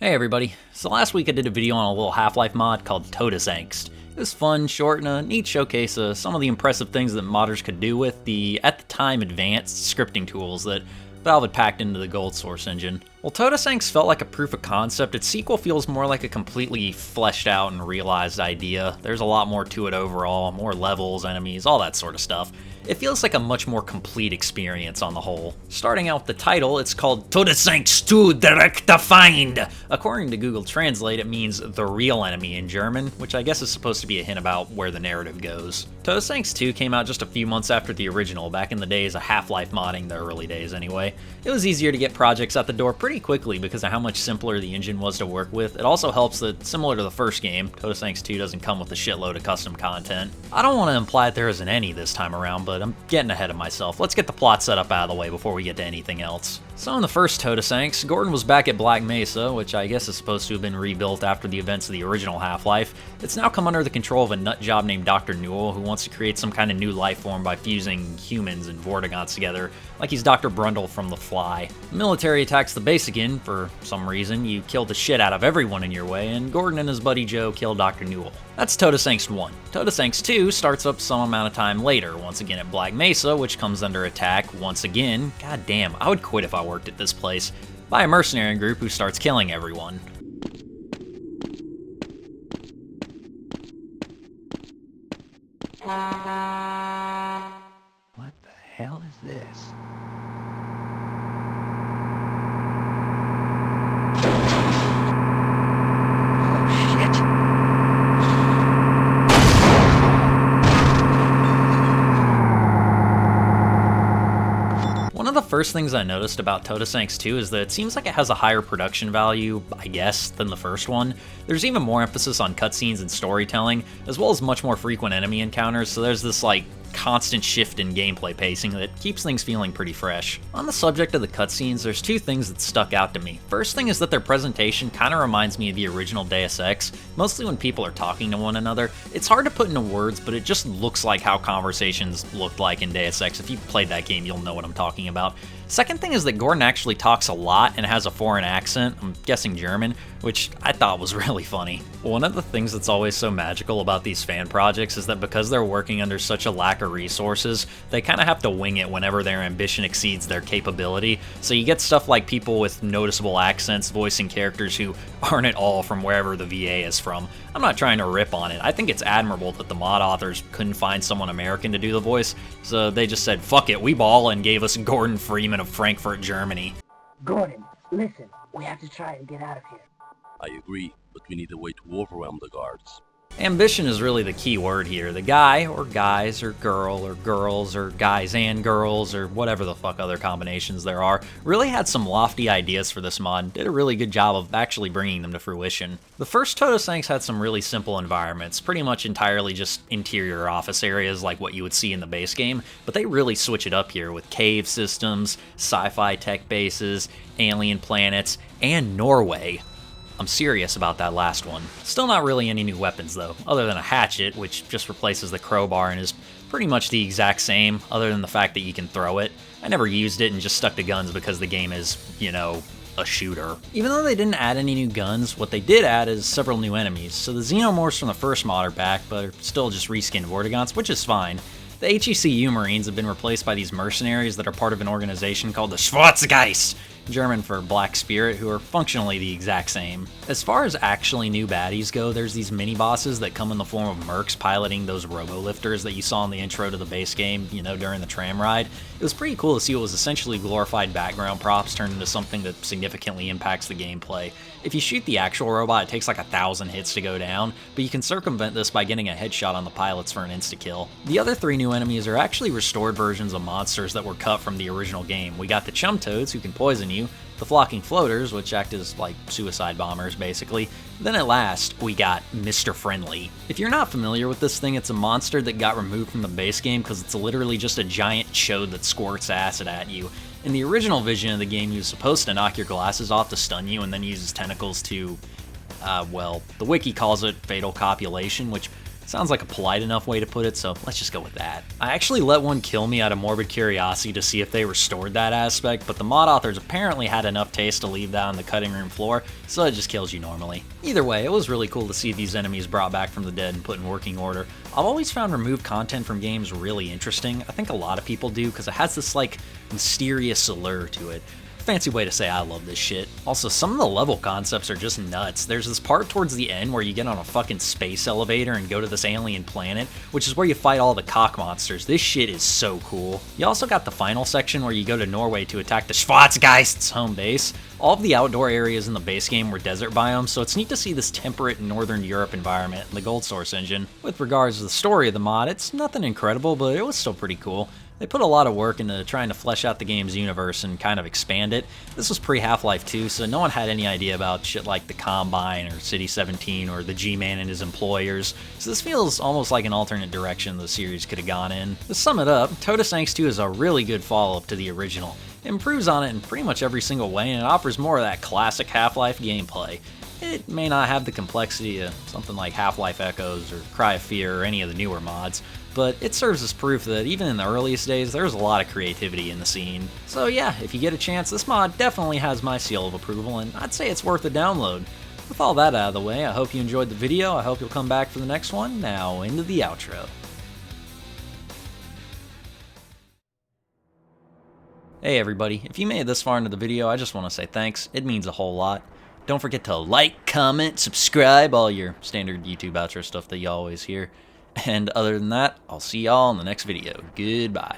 Hey everybody, so last week I did a video on a little Half-Life mod called Todesangst. It was fun, short, and a neat showcase of some of the impressive things that modders could do with the, at the time, advanced scripting tools that Valve had packed into the Gold Source engine. While Todesangst felt like a proof of concept, its sequel feels more like a completely fleshed out and realized idea. There's a lot more to it overall, more levels, enemies, all that sort of stuff. It feels like a much more complete experience on the whole. Starting out with the title, it's called Todesangst 2 Echte Feind. According to Google Translate, it means the real enemy in German, which I guess is supposed to be a hint about where the narrative goes. Todesangst 2 came out just a few months after the original, back in the days of Half-Life modding, the early days anyway. It was easier to get projects out the door pretty quickly because of how much simpler the engine was to work with. It also helps that, similar to the first game, Todesangst 2 doesn't come with a shitload of custom content. I don't want to imply that there isn't any this time around, but I'm getting ahead of myself. Let's get the plot set up out of the way before we get to anything else. So in the first Todesangst, Gordon was back at Black Mesa, which I guess is supposed to have been rebuilt after the events of the original Half-Life. It's now come under the control of a nut job named Dr. Newell, who wants to create some kind of new life form by fusing humans and Vortigaunts together, like he's Dr. Brundle from The Fly. The military attacks the base again. For some reason, you kill the shit out of everyone in your way, and Gordon and his buddy Joe kill Dr. Newell. That's Todesangst 1. Todesangst 2 starts up some amount of time later, once again at Black Mesa, which comes under attack once again. God damn, I would quit if I worked at this place. By a mercenary group who starts killing everyone. What the hell is this? Oh shit! One of the first things I noticed about Todesangst 2 is that it seems like it has a higher production value, I guess, than the first one. There's even more emphasis on cutscenes and storytelling, as well as much more frequent enemy encounters, so there's this, constant shift in gameplay pacing that keeps things feeling pretty fresh. On the subject of the cutscenes, there's two things that stuck out to me. First thing is that their presentation kinda reminds me of the original Deus Ex, mostly when people are talking to one another. It's hard to put into words, but it just looks like how conversations looked like in Deus Ex. If you've played that game, you'll know what I'm talking about. Second thing is that Gordon actually talks a lot and has a foreign accent, I'm guessing German, which I thought was really funny. One of the things that's always so magical about these fan projects is that because they're working under such a lack of resources, they kind of have to wing it whenever their ambition exceeds their capability. So you get stuff like people with noticeable accents voicing characters who aren't at all from wherever the VA is from. I'm not trying to rip on it. I think it's admirable that the mod authors couldn't find someone American to do the voice, so they just said, fuck it, we ball, and gave us Gordon Freeman of Frankfurt, Germany. Gordon, listen, we have to try and get out of here. I agree, but we need a way to overwhelm the guards. Ambition is really the key word here. The guy, or guys, or girls, or guys and girls, or whatever the fuck other combinations there are, really had some lofty ideas for this mod, did a really good job of actually bringing them to fruition. The first Todesangst had some really simple environments, pretty much entirely just interior office areas like what you would see in the base game, but they really switch it up here with cave systems, sci-fi tech bases, alien planets, and Norway. I'm serious about that last one. Still not really any new weapons though, other than a hatchet, which just replaces the crowbar and is pretty much the exact same, other than the fact that you can throw it. I never used it and just stuck to guns because the game is, a shooter. Even though they didn't add any new guns, what they did add is several new enemies. So the Xenomorphs from the first mod are back, but are still just reskinned Vortigaunts, which is fine. The HECU Marines have been replaced by these mercenaries that are part of an organization called the Schwarzgeist, German for Black Spirit, who are functionally the exact same. As far as actually new baddies go, there's these mini-bosses that come in the form of mercs piloting those robo-lifters that you saw in the intro to the base game, during the tram ride. It was pretty cool to see what was essentially glorified background props turned into something that significantly impacts the gameplay. If you shoot the actual robot, it takes like 1,000 hits to go down, but you can circumvent this by getting a headshot on the pilots for an insta-kill. The other three new enemies are actually restored versions of monsters that were cut from the original game. We got the Chum Toads, who can poison you, the Flocking Floaters, which act as like suicide bombers basically. Then at last, we got Mr. Friendly. If you're not familiar with this thing, it's a monster that got removed from the base game because it's literally just a giant chode that squirts acid at you. In the original vision of the game, he was supposed to knock your glasses off to stun you and then use his tentacles to, the wiki calls it fatal copulation, which Sounds like a polite enough way to put it, so let's just go with that. I actually let one kill me out of morbid curiosity to see if they restored that aspect, but the mod authors apparently had enough taste to leave that on the cutting room floor, so it just kills you normally. Either way, it was really cool to see these enemies brought back from the dead and put in working order. I've always found removed content from games really interesting. I think a lot of people do, because it has this like mysterious allure to it. Fancy way to say I love this shit. Also, some of the level concepts are just nuts. There's this part towards the end where you get on a fucking space elevator and go to this alien planet, which is where you fight all the cock monsters. This shit is so cool. You also got the final section where you go to Norway to attack the Schwarzgeist's home base. All of the outdoor areas in the base game were desert biomes, so it's neat to see this temperate northern Europe environment in the Gold Source engine. With regards to the story of the mod, it's nothing incredible, but it was still pretty cool. They put a lot of work into trying to flesh out the game's universe and kind of expand it. This was pre-Half-Life 2, so no one had any idea about shit like the Combine or City 17 or the G-Man and his employers, so this feels almost like an alternate direction the series could have gone in. To sum it up, Todesangst 2 is a really good follow-up to the original. It improves on it in pretty much every single way, and it offers more of that classic Half-Life gameplay. It may not have the complexity of something like Half-Life Echoes or Cry of Fear or any of the newer mods, but it serves as proof that even in the earliest days, there was a lot of creativity in the scene. So yeah, if you get a chance, this mod definitely has my seal of approval, and I'd say it's worth a download. With all that out of the way, I hope you enjoyed the video, I hope you'll come back for the next one. Now, into the outro. Hey everybody, if you made it this far into the video, I just want to say thanks, it means a whole lot. Don't forget to like, comment, subscribe, all your standard YouTube outro stuff that you always hear. And other than that, I'll see y'all in the next video. Goodbye.